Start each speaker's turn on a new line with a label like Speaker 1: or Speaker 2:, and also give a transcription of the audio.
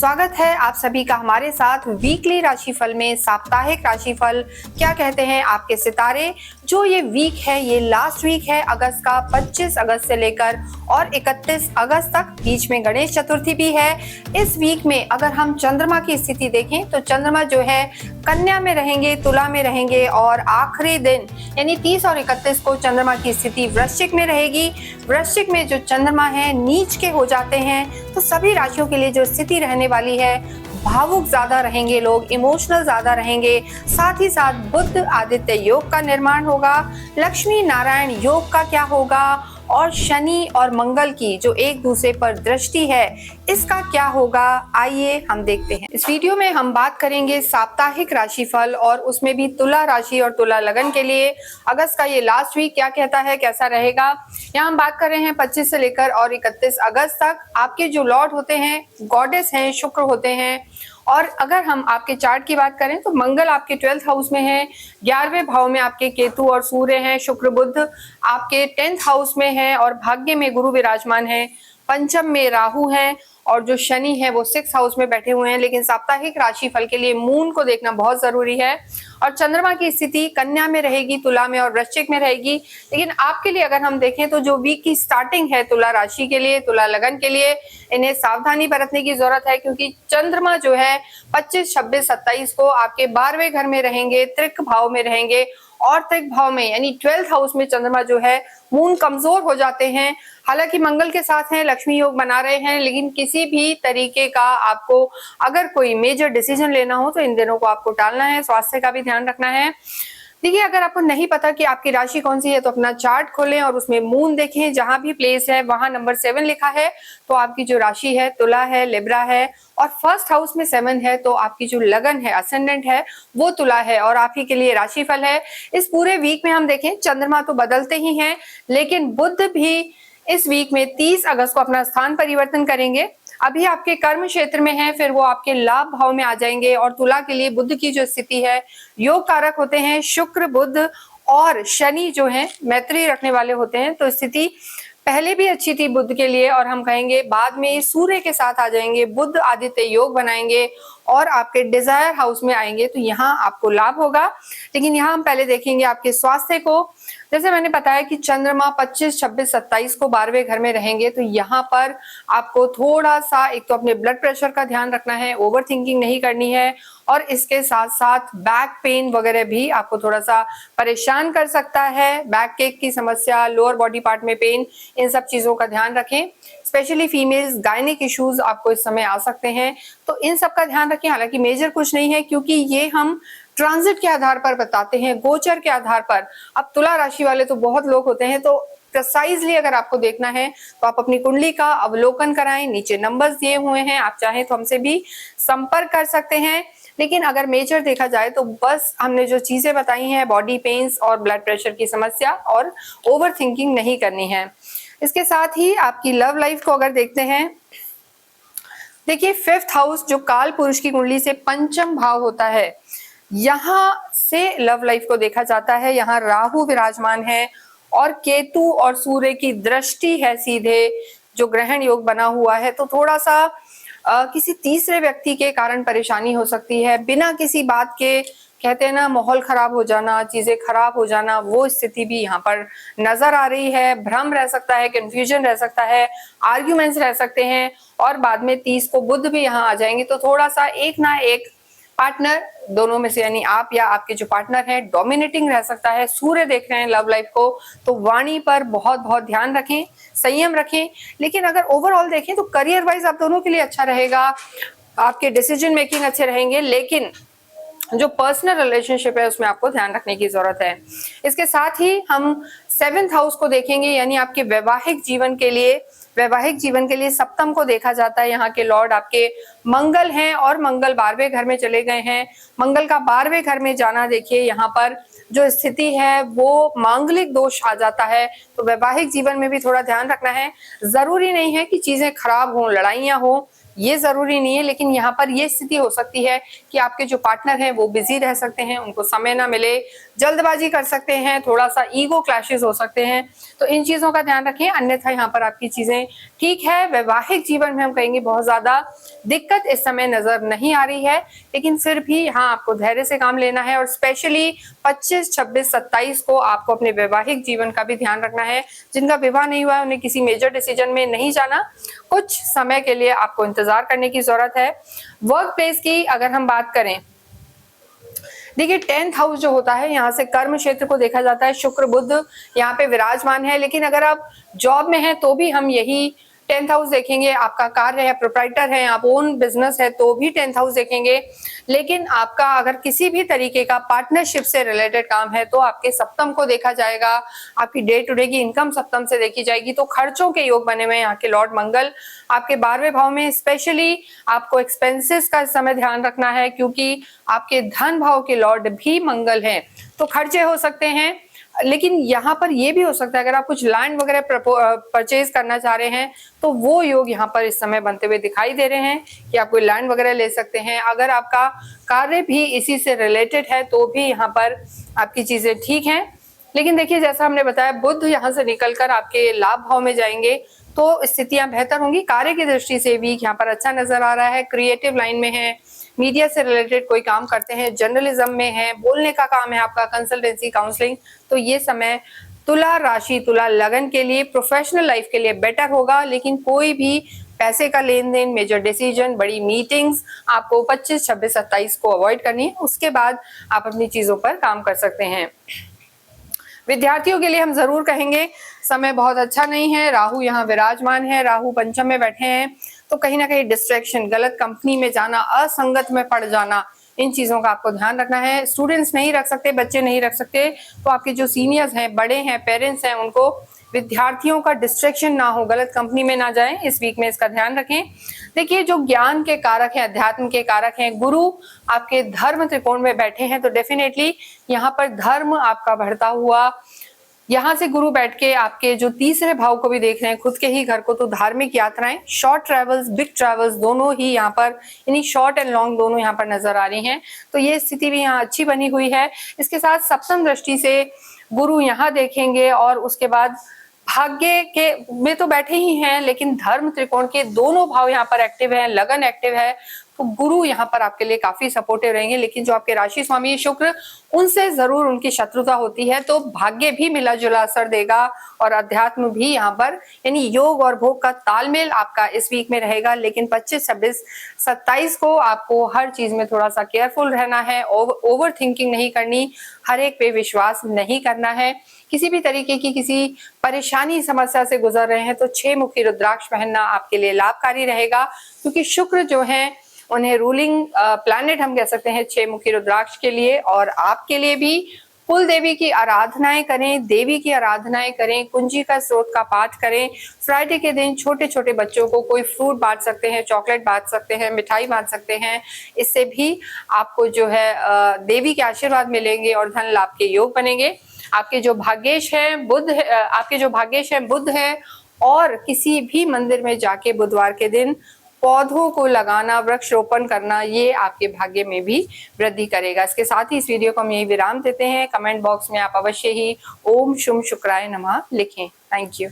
Speaker 1: स्वागत है आप सभी का हमारे साथ वीकली राशिफल में। साप्ताहिक राशिफल क्या कहते हैं आपके सितारे। जो ये वीक है ये लास्ट वीक है अगस्त का, 25 अगस्त से लेकर और 31 अगस्त तक। बीच में गणेश चतुर्थी भी है। इस वीक में अगर हम चंद्रमा की स्थिति देखें तो चंद्रमा जो है कन्या में रहेंगे, तुला में रहेंगे और आखिरी दिन यानी 30 और 31 को चंद्रमा की स्थिति वृश्चिक में रहेगी। वृश्चिक में जो चंद्रमा है नीच के हो जाते हैं, तो सभी राशियों के लिए जो स्थिति रहने वाली है, भावुक ज्यादा रहेंगे लोग, इमोशनल ज्यादा रहेंगे। साथ ही साथ बुध आदित्य योग का निर्माण होगा। लक्ष्मी नारायण योग का क्या होगा और शनि और मंगल की जो एक दूसरे पर दृष्टि है इसका क्या होगा, आइए हम देखते हैं। इस वीडियो में हम बात करेंगे साप्ताहिक राशिफल और उसमें भी तुला राशि और तुला लगन के लिए अगस्त का ये लास्ट वीक क्या कहता है, कैसा रहेगा। यहाँ हम बात कर रहे हैं 25 से लेकर और 31 अगस्त तक। आपके जो लॉर्ड होते हैं, गॉडेस हैं, शुक्र होते हैं। और अगर हम आपके चार्ट की बात करें तो मंगल आपके 12th हाउस में है, 11वें भाव में आपके केतु और सूर्य हैं, शुक्र बुध आपके 10th हाउस में है और भाग्य में गुरु विराजमान है, पंचम में राहु है और जो शनि है वो 6th हाउस में बैठे हुए हैं। लेकिन साप्ताहिक राशिफल के लिए मून को देखना बहुत जरूरी है और चंद्रमा की स्थिति कन्या में रहेगी, तुला में और वृश्चिक में रहेगी। लेकिन आपके लिए अगर हम देखें तो जो वीक की स्टार्टिंग है तुला राशि के लिए, तुला लगन के लिए इन्हें सावधानी बरतने की जरूरत है, क्योंकि चंद्रमा जो है 25, 26, 27 को आपके 12वें घर में रहेंगे, त्रिक भाव में रहेंगे और त्रिक भाव में यानी 12th हाउस में चंद्रमा जो है मून कमजोर हो जाते हैं। हालांकि मंगल के साथ हैं, लक्ष्मी योग बना रहे हैं, लेकिन किसी भी तरीके का आपको अगर कोई मेजर डिसीजन लेना हो तो इन दिनों को आपको टालना है, स्वास्थ्य का भी ध्यान रखना है। देखिए, अगर आपको नहीं पता कि आपकी राशि कौन सी है तो अपना चार्ट खोलें और उसमें मून देखें, जहां भी प्लेस है वहां नंबर 7 लिखा है तो आपकी जो राशि है तुला है, लिब्रा है और फर्स्ट हाउस में 7 है तो आपकी जो लगन है, असेंडेंट है वो तुला है और आप ही के लिए राशिफल है। इस पूरे वीक में हम देखें चंद्रमा तो बदलते ही हैं, लेकिन बुध भी इस वीक में 30 अगस्त को अपना स्थान परिवर्तन करेंगे। अभी आपके कर्म क्षेत्र में है, फिर वो आपके लाभ भाव में आ जाएंगे और तुला के लिए बुध की जो स्थिति है, योग कारक होते हैं शुक्र बुध और शनि जो है मैत्री रखने वाले होते हैं, तो स्थिति पहले भी अच्छी थी बुध के लिए और हम कहेंगे बाद में सूर्य के साथ आ जाएंगे, बुध आदित्य योग बनाएंगे और आपके डिजायर हाउस में आएंगे तो यहाँ आपको लाभ होगा। लेकिन यहाँ हम पहले देखेंगे आपके स्वास्थ्य को। जैसे मैंने बताया कि चंद्रमा 25, 26, 27 को 12वें घर में रहेंगे, तो यहाँ पर आपको थोड़ा सा एक तो अपने ब्लड प्रेशर का ध्यान रखना है, ओवर थिंकिंग नहीं करनी है और इसके साथ साथ बैक पेन वगैरह भी आपको थोड़ा सा परेशान कर सकता है। बैक केक की समस्या, लोअर बॉडी पार्ट में पेन, इन सब चीजों का ध्यान रखें। स्पेशली फीमेल्स गायनिक इश्यूज आपको इस समय आ सकते हैं, तो इन सब का ध्यान रखें। हालांकि मेजर कुछ नहीं है क्योंकि ये हम ट्रांजिट के आधार पर बताते हैं, गोचर के आधार पर। अब तुला राशि वाले तो बहुत लोग होते हैं, तो प्रिसाइजली अगर आपको देखना है तो आप अपनी कुंडली का अवलोकन कराएं, नीचे नंबर्स दिए हुए हैं, आप चाहें तो हमसे भी संपर्क कर सकते हैं। लेकिन अगर मेजर देखा जाए तो बस हमने जो चीजें बताई हैं, बॉडी पेन्स और ब्लड प्रेशर की समस्या और ओवर थिंकिंग नहीं करनी है। इसके साथ ही आपकी लव लाइफ को अगर देखते हैं, देखिए 5th हाउस जो काल पुरुष की कुंडली से पंचम भाव होता है, यहाँ से लव लाइफ को देखा जाता है। यहाँ राहु विराजमान है और केतु और सूर्य की दृष्टि है सीधे, जो ग्रहण योग बना हुआ है, तो थोड़ा सा किसी तीसरे व्यक्ति के कारण परेशानी हो सकती है। बिना किसी बात के कहते हैं ना, माहौल खराब हो जाना, चीजें खराब हो जाना, वो स्थिति भी यहाँ पर नजर आ रही है। भ्रम रह सकता है, कंफ्यूजन रह सकता है, आर्ग्यूमेंट्स रह सकते हैं और बाद में 30 को बुध भी यहाँ आ जाएंगे, तो थोड़ा सा एक ना एक पार्टनर दोनों में से यानी आप या आपके जो पार्टनर है डोमिनेटिंग रह सकता है। सूर्य देख रहे हैं लव लाइफ को, तो वाणी पर बहुत बहुत ध्यान रखें, संयम रखें। लेकिन अगर ओवरऑल देखें तो करियर वाइज आप दोनों के लिए अच्छा रहेगा, आपके डिसीजन मेकिंग अच्छे रहेंगे, लेकिन जो पर्सनल रिलेशनशिप है उसमें आपको ध्यान रखने की जरूरत है। इसके साथ ही हम 7th हाउस को देखेंगे, यानी आपके वैवाहिक जीवन के लिए सप्तम को देखा जाता है। यहाँ के लॉर्ड आपके मंगल हैं और मंगल 12वें घर में चले गए हैं। मंगल का 12वें घर में जाना, देखिए यहाँ पर जो स्थिति है वो मांगलिक दोष आ जाता है, तो वैवाहिक जीवन में भी थोड़ा ध्यान रखना है। जरूरी नहीं है कि चीजें खराब हों, लड़ाइयां हों, ये जरूरी नहीं है, लेकिन यहाँ पर ये स्थिति हो सकती है कि आपके जो पार्टनर हैं वो बिजी रह सकते हैं, उनको समय ना मिले, जल्दबाजी कर सकते हैं, थोड़ा सा ईगो क्लैशेस हो सकते हैं। तो इन चीजों का ध्यान रखें, अन्यथा यहाँ पर आपकी चीजें ठीक है। वैवाहिक जीवन में हम कहेंगे बहुत ज्यादा दिक्कत इस समय नजर नहीं आ रही है, लेकिन फिर भी यहाँ आपको धैर्य से काम लेना है और स्पेशली 25, 26, 27 को आपको अपने वैवाहिक जीवन का भी ध्यान रखना है। जिनका विवाह नहीं हुआ है उन्हें किसी मेजर डिसीजन में नहीं जाना, कुछ समय के लिए आपको इंतजार करने की जरूरत है। वर्क प्लेस की अगर हम बात करें, देखिए 10th हाउस जो होता है यहाँ से कर्म क्षेत्र को देखा जाता है। शुक्र बुध यहाँ पे विराजमान है, लेकिन अगर आप जॉब में हैं तो भी हम यही 10th हाउस देखेंगे। आपका कार्य है, प्रोप्राइटर है, आप ओन बिजनेस है तो भी 10th हाउस देखेंगे। लेकिन आपका अगर किसी भी तरीके का पार्टनरशिप से रिलेटेड काम है तो आपके सप्तम को देखा जाएगा। आपकी डे टू डे की इनकम सप्तम से देखी जाएगी। तो खर्चों के योग बने हुए यहाँ के लॉर्ड मंगल आपके 12वें भाव में। स्पेशली आपको एक्सपेंसेस का इस समय ध्यान रखना है, क्योंकि आपके धन भाव के लॉर्ड भी मंगल हैं, तो खर्चे हो सकते हैं। लेकिन यहाँ पर ये भी हो सकता है अगर आप कुछ लैंड वगैरह परचेज करना चाह रहे हैं तो वो योग यहाँ पर इस समय बनते हुए दिखाई दे रहे हैं कि आप कोई लैंड वगैरह ले सकते हैं। अगर आपका कार्य भी इसी से रिलेटेड है तो भी यहाँ पर आपकी चीजें ठीक हैं। लेकिन देखिए जैसा हमने बताया, बुध यहाँ से निकलकर आपके लाभ भाव में जाएंगे तो स्थितियां बेहतर होंगी। कार्य की दृष्टि से भी यहाँ पर अच्छा नजर आ रहा है। क्रिएटिव लाइन में है, मीडिया से रिलेटेड कोई काम करते हैं, जर्नलिज्म में है, बोलने का काम है आपका, कंसल्टेंसी, काउंसलिंग, तो ये समय तुला राशि, तुला लगन के लिए, प्रोफेशनल लाइफ के लिए बेटर होगा। लेकिन कोई भी पैसे का लेन देन, मेजर डिसीजन, बड़ी मीटिंग्स आपको 25, 26, 27 को अवॉइड करनी है। उसके बाद आप अपनी चीजों पर काम कर सकते हैं। विद्यार्थियों के लिए हम जरूर कहेंगे समय बहुत अच्छा नहीं है। राहु यहाँ विराजमान है, राहु पंचम में बैठे हैं, तो कहीं ना कहीं डिस्ट्रैक्शन, गलत कंपनी में जाना, असंगत में पड़ जाना, इन चीजों का आपको ध्यान रखना है। स्टूडेंट्स नहीं रख सकते, बच्चे नहीं रख सकते, तो आपके जो सीनियर्स हैं, बड़े हैं, पेरेंट्स हैं, उनको विद्यार्थियों का डिस्ट्रैक्शन ना हो, गलत कंपनी में ना जाएं, इस वीक में इसका ध्यान रखें। देखिए जो ज्ञान के कारक हैं, अध्यात्म के कारक हैं, गुरु आपके धर्म त्रिकोण में बैठे हैं, तो डेफिनेटली यहाँ पर धर्म आपका बढ़ता हुआ, यहाँ से गुरु बैठ के आपके जो तीसरे भाव को भी देख रहे हैं, खुद के ही घर को, तो धार्मिक यात्राएं, शॉर्ट ट्रेवल्स, बिग ट्रेवल्स दोनों ही यहाँ पर, यानी शॉर्ट एंड लॉन्ग दोनों यहाँ पर नजर आ रही हैं। तो ये स्थिति भी यहाँ अच्छी बनी हुई है। इसके साथ सप्तम दृष्टि से गुरु यहाँ देखेंगे और उसके बाद भाग्य के में तो बैठे ही हैं, लेकिन धर्म त्रिकोण के दोनों भाव यहाँ पर एक्टिव है, लगन एक्टिव है, तो गुरु यहाँ पर आपके लिए काफी सपोर्टिव रहेंगे। लेकिन जो आपके राशि स्वामी शुक्र, उनसे जरूर उनकी शत्रुता होती है, तो भाग्य भी मिला जुला असर देगा और अध्यात्म भी यहाँ पर, यानी योग और भोग का तालमेल आपका इस वीक में रहेगा। लेकिन 25, 26, 27 को आपको हर चीज में थोड़ा सा केयरफुल रहना है, ओवर थिंकिंग नहीं करनी, हर एक पे विश्वास नहीं करना है। किसी भी तरीके की किसी परेशानी, समस्या से गुजर रहे हैं तो 6 मुखी रुद्राक्ष पहनना आपके लिए लाभकारी रहेगा, क्योंकि शुक्र जो है उन्हें रूलिंग प्लैनेट हम कह सकते हैं 6 मुखी रुद्राक्ष के लिए। और आपके लिए भी कुल देवी की आराधनाएं करें, देवी की आराधनाएं करें, कुंजी का स्रोत का पाठ करें। फ्राइडे के दिन छोटे छोटे बच्चों को कोई फ्रूट बांट सकते हैं, चॉकलेट बांट सकते हैं, मिठाई बांट सकते हैं, इससे भी आपको जो है देवी के आशीर्वाद मिलेंगे और धन लाभ के योग बनेंगे। आपके जो भाग्येश है बुध है, आपके जो भाग्येश है बुध है, और किसी भी मंदिर में जाके बुधवार के दिन पौधों को लगाना, वृक्ष रोपण करना, ये आपके भाग्य में भी वृद्धि करेगा। इसके साथ ही इस वीडियो को हम यही विराम देते हैं। कमेंट बॉक्स में आप अवश्य ही ओम शुम शुक्राय नमः लिखें। Thank you.